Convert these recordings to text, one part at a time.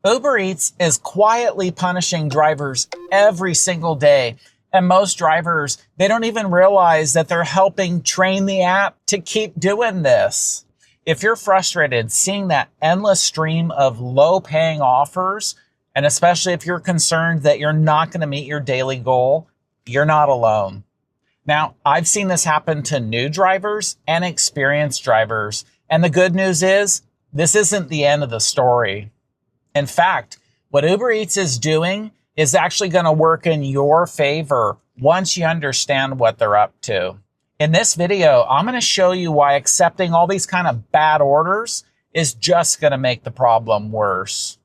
Uber Eats is quietly punishing drivers every single day. And most drivers, they don't even realize that they're helping train the app to keep doing this. If you're frustrated seeing that endless stream of low paying offers, and especially if you're concerned that you're not going to meet your daily goal, you're not alone. Now, I've seen this happen to new drivers and experienced drivers. And the good news is this isn't the end of the story. In fact, what Uber Eats is doing is actually going to work in your favor once you understand what they're up to. In this video, I'm going to show you why accepting all these kind of bad orders is just going to make the problem worse.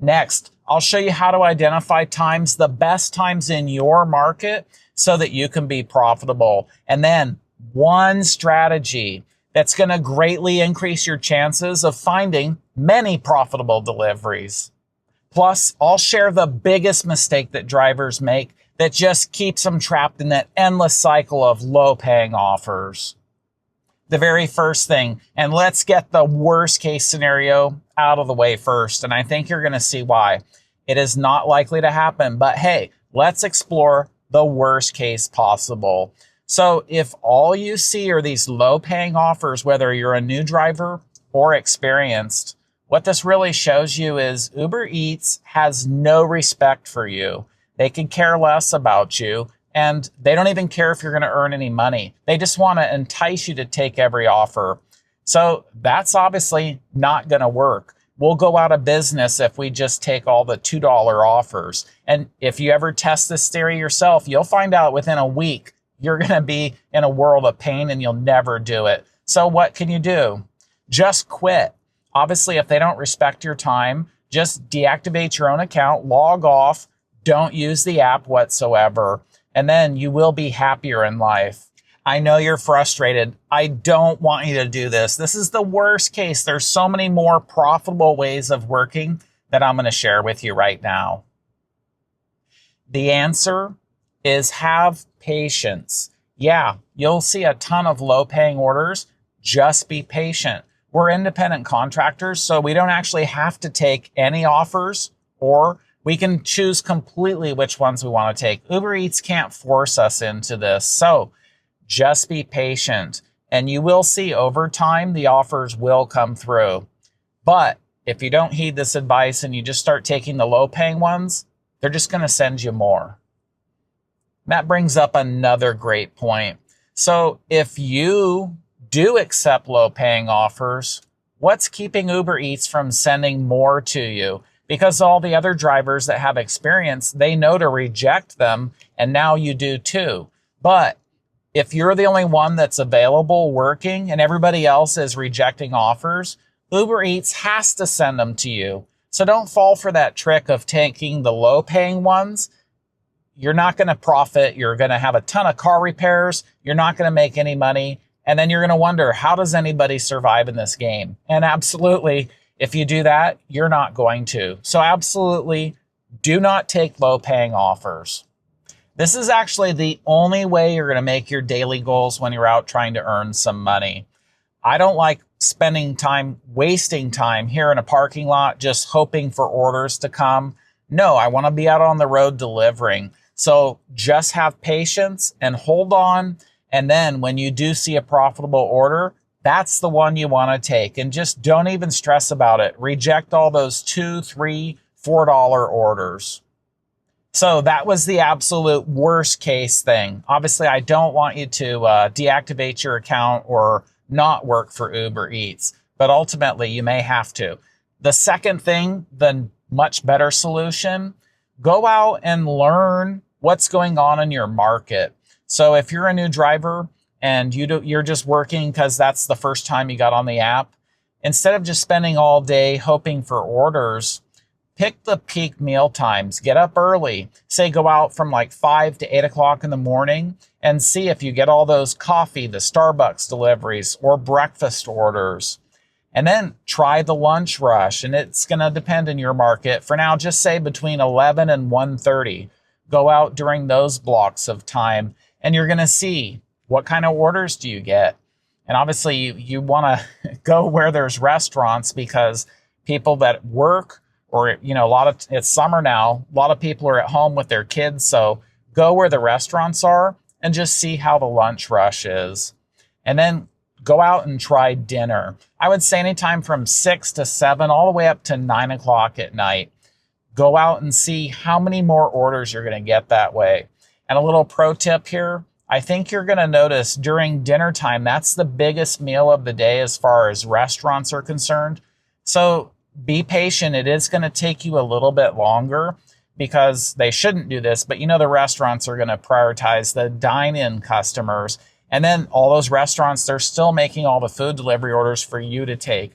Next, I'll show you how to identify the best times in your market so that you can be profitable. And then one strategy that's going to greatly increase your chances of finding many profitable deliveries. Plus, I'll share the biggest mistake that drivers make that just keeps them trapped in that endless cycle of low-paying offers. The very first thing, and let's get the worst case scenario out of the way first, and I think you're going to see why. It is not likely to happen, but hey, let's explore the worst case possible. So if all you see are these low-paying offers, whether you're a new driver or experienced, what this really shows you is Uber Eats has no respect for you. They could care less about you, and they don't even care if you're going to earn any money. They just want to entice you to take every offer. So that's obviously not going to work. We'll go out of business if we just take all the $2 offers. And if you ever test this theory yourself, you'll find out within a week you're going to be in a world of pain and you'll never do it. So what can you do? Just quit. Obviously, if they don't respect your time, just deactivate your own account, log off, don't use the app whatsoever, and then you will be happier in life. I know you're frustrated. I don't want you to do this. This is the worst case. There's so many more profitable ways of working that I'm going to share with you right now. The answer is have patience. Yeah, you'll see a ton of low-paying orders. Just be patient. We're independent contractors, so we don't actually have to take any offers, or we can choose completely which ones we want to take. Uber Eats can't force us into this, so just be patient. And you will see over time the offers will come through. But if you don't heed this advice and you just start taking the low-paying ones, they're just going to send you more. That brings up another great point. So if you do accept low-paying offers, what's keeping Uber Eats from sending more to you? Because all the other drivers that have experience, they know to reject them, and now you do too. But if you're the only one that's available working and everybody else is rejecting offers, Uber Eats has to send them to you. So don't fall for that trick of taking the low-paying ones. You're not going to profit. You're going to have a ton of car repairs. You're not going to make any money. And then you're going to wonder, how does anybody survive in this game? And absolutely, if you do that, you're not going to. So absolutely, do not take low-paying offers. This is actually the only way you're going to make your daily goals when you're out trying to earn some money. I don't like wasting time here in a parking lot just hoping for orders to come. No, I want to be out on the road delivering. So just have patience and hold on. And then when you do see a profitable order, that's the one you want to take. And just don't even stress about it. Reject all those $2, $3, $4 orders. So that was the absolute worst case thing. Obviously, I don't want you to deactivate your account or not work for Uber Eats, but ultimately you may have to. The second thing, the much better solution, go out and learn what's going on in your market. So if you're a new driver and you're just working because that's the first time you got on the app, instead of just spending all day hoping for orders, pick the peak meal times. Get up early. Say go out from like 5 to 8 o'clock in the morning and see if you get all those coffee, the Starbucks deliveries, or breakfast orders. And then try the lunch rush, and it's going to depend on your market. For now, just say between 11 and 1:30. Go out during those blocks of time, and you're going to see what kind of orders do you get. And obviously, you want to go where there's restaurants, because people that work or, it's summer now. A lot of people are at home with their kids. So go where the restaurants are and just see how the lunch rush is. And then go out and try dinner. I would say anytime from 6 to 7, all the way up to 9 o'clock at night. Go out and see how many more orders you're going to get that way. And a little pro tip here, I think you're going to notice during dinner time, that's the biggest meal of the day as far as restaurants are concerned. So be patient. It is going to take you a little bit longer because they shouldn't do this, but the restaurants are going to prioritize the dine-in customers. And then all those restaurants, they're still making all the food delivery orders for you to take.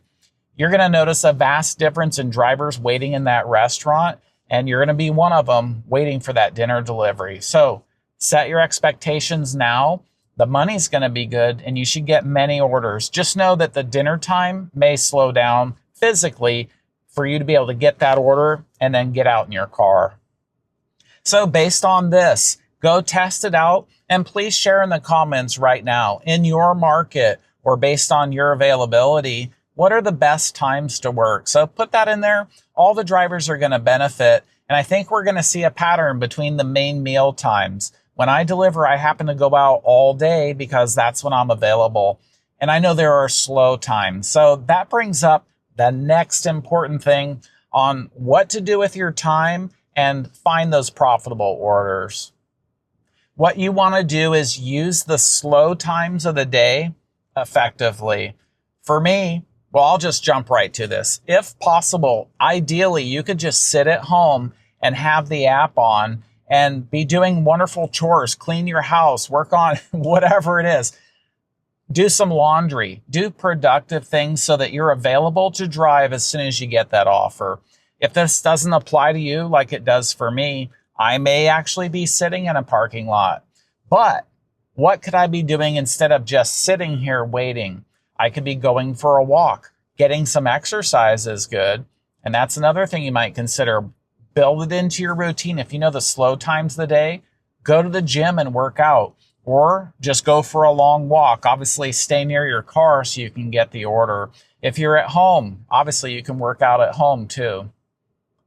You're going to notice a vast difference in drivers waiting in that restaurant, and you're going to be one of them waiting for that dinner delivery. So set your expectations now. The money's going to be good, and you should get many orders. Just know that the dinner time may slow down physically for you to be able to get that order and then get out in your car. So based on this, go test it out, and please share in the comments right now, in your market or based on your availability, what are the best times to work? So put that in there. All the drivers are going to benefit. And I think we're going to see a pattern between the main meal times. When I deliver, I happen to go out all day because that's when I'm available. And I know there are slow times. So that brings up the next important thing on what to do with your time and find those profitable orders. What you want to do is use the slow times of the day effectively. For me, well, I'll just jump right to this. If possible, ideally, you could just sit at home and have the app on and be doing wonderful chores, clean your house, work on whatever it is. Do some laundry, do productive things so that you're available to drive as soon as you get that offer. If this doesn't apply to you like it does for me, I may actually be sitting in a parking lot. But what could I be doing instead of just sitting here waiting? I could be going for a walk. Getting some exercise is good. And that's another thing you might consider. Build it into your routine. If you know the slow times of the day, go to the gym and work out. Or just go for a long walk. Obviously, stay near your car so you can get the order. If you're at home, obviously you can work out at home too.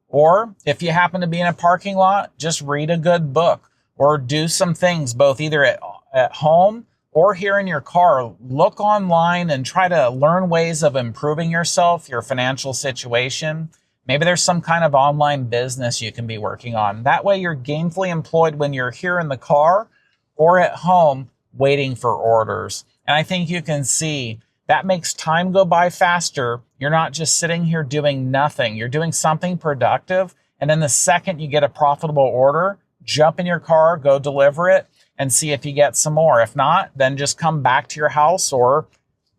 Or if you happen to be in a parking lot, just read a good book or do some things both either at home or here in your car. Look online and try to learn ways of improving yourself, your financial situation. Maybe there's some kind of online business you can be working on. That way you're gainfully employed when you're here in the car or at home waiting for orders. And I think you can see that makes time go by faster. You're not just sitting here doing nothing. You're doing something productive. And then the second you get a profitable order, jump in your car, go deliver it, and see if you get some more. If not, then just come back to your house or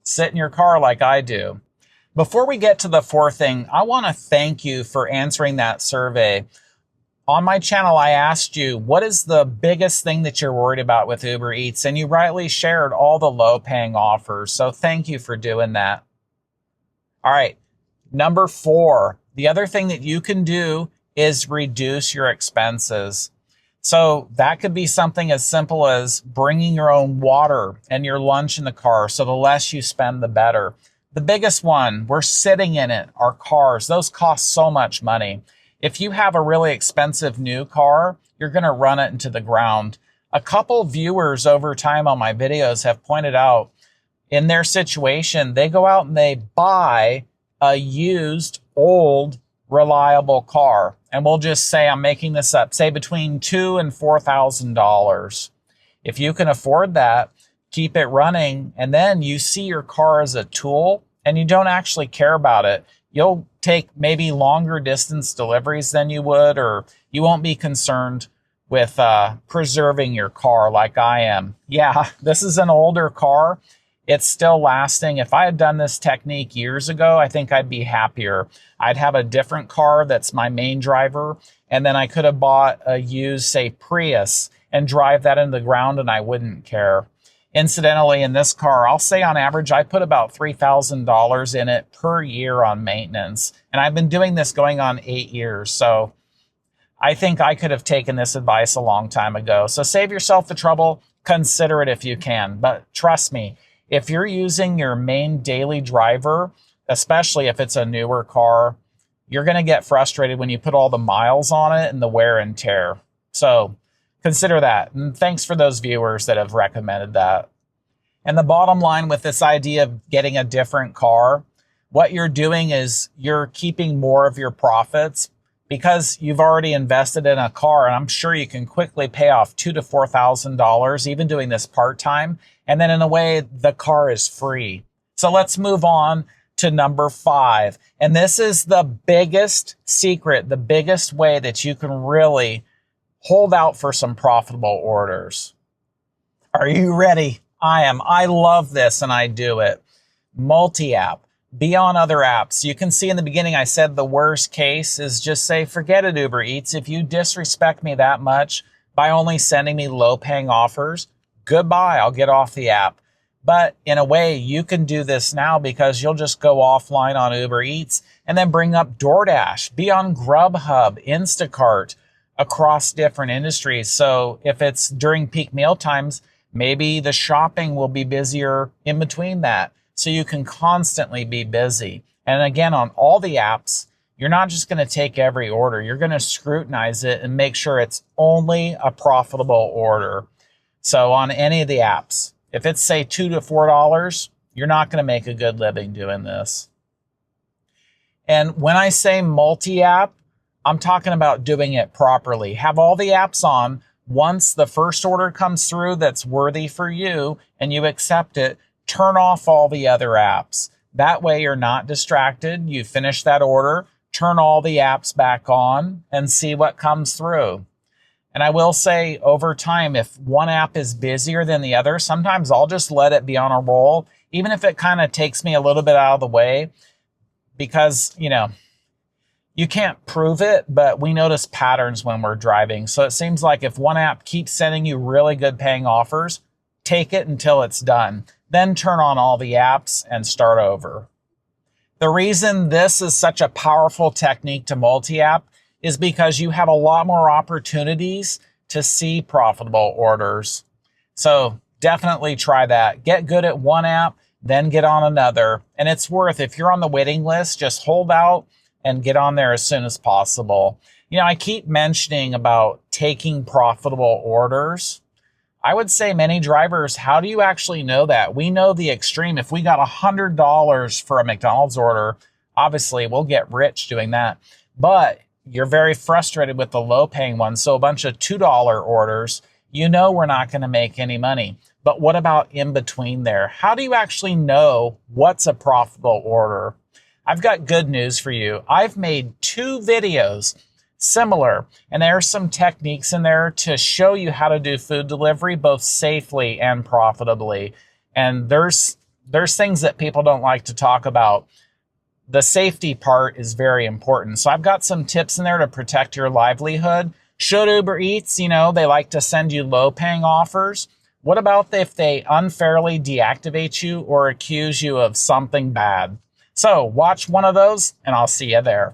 sit in your car like I do. Before we get to the fourth thing, I want to thank you for answering that survey. On my channel, I asked you, what is the biggest thing that you're worried about with Uber Eats? And you rightly shared all the low-paying offers. So thank you for doing that. All right, number 4, the other thing that you can do is reduce your expenses. So that could be something as simple as bringing your own water and your lunch in the car. So the less you spend, the better. The biggest one, we're sitting in it, our cars. Those cost so much money. If you have a really expensive new car, you're going to run it into the ground. A couple viewers over time on my videos have pointed out in their situation, they go out and they buy a used, old, reliable car. And we'll just say, I'm making this up, say between $2,000 and $4,000. If you can afford that, keep it running. And then you see your car as a tool and you don't actually care about it. You'll take maybe longer distance deliveries than you would, or you won't be concerned with preserving your car like I am. Yeah, this is an older car. It's still lasting. If I had done this technique years ago, I think I'd be happier. I'd have a different car that's my main driver, and then I could have bought a used, say, Prius and drive that into the ground and I wouldn't care. Incidentally, in this car, I'll say on average, I put about $3,000 in it per year on maintenance. And I've been doing this going on 8 years. So I think I could have taken this advice a long time ago. So save yourself the trouble, consider it if you can. But trust me, if you're using your main daily driver, especially if it's a newer car, you're going to get frustrated when you put all the miles on it and the wear and tear. So consider that. And thanks for those viewers that have recommended that. And the bottom line with this idea of getting a different car, what you're doing is you're keeping more of your profits because you've already invested in a car. And I'm sure you can quickly pay off $2,000 to $4,000, even doing this part-time. And then in a way, the car is free. So let's move on to number 5. And this is the biggest secret, the biggest way that you can really hold out for some profitable orders. Are you ready? I am. I love this and I do it. Multi-app. Be on other apps. You can see in the beginning I said the worst case is just say, forget it, UberEats. If you disrespect me that much by only sending me low-paying offers, goodbye, I'll get off the app. But in a way, you can do this now because you'll just go offline on UberEats and then bring up DoorDash. Be on Grubhub, Instacart, across different industries. So if it's during peak meal times, maybe the shopping will be busier in between that. So you can constantly be busy. And again, on all the apps, you're not just going to take every order. You're going to scrutinize it and make sure it's only a profitable order. So on any of the apps, if it's say $2 to $4, you're not going to make a good living doing this. And when I say multi-app, I'm talking about doing it properly. Have all the apps on. Once the first order comes through that's worthy for you and you accept it, turn off all the other apps. That way you're not distracted. You finish that order, turn all the apps back on and see what comes through. And I will say over time, if one app is busier than the other, sometimes I'll just let it be on a roll, even if it kind of takes me a little bit out of the way because, you can't prove it, but we notice patterns when we're driving. So it seems like if one app keeps sending you really good paying offers, take it until it's done. Then turn on all the apps and start over. The reason this is such a powerful technique to multi-app is because you have a lot more opportunities to see profitable orders. So definitely try that. Get good at one app, then get on another. And it's worth, if you're on the waiting list, just hold out and get on there as soon as possible. I keep mentioning about taking profitable orders. I would say many drivers, how do you actually know that? We know the extreme. If we got $100 for a McDonald's order, obviously we'll get rich doing that. But you're very frustrated with the low paying ones. So a bunch of $2 orders, we're not going to make any money. But what about in between there? How do you actually know what's a profitable order? I've got good news for you. I've made 2 videos similar, and there are some techniques in there to show you how to do food delivery both safely and profitably. And there's things that people don't like to talk about. The safety part is very important. So I've got some tips in there to protect your livelihood. Should UberEats, they like to send you low-paying offers. What about if they unfairly deactivate you or accuse you of something bad? So watch one of those, and I'll see you there.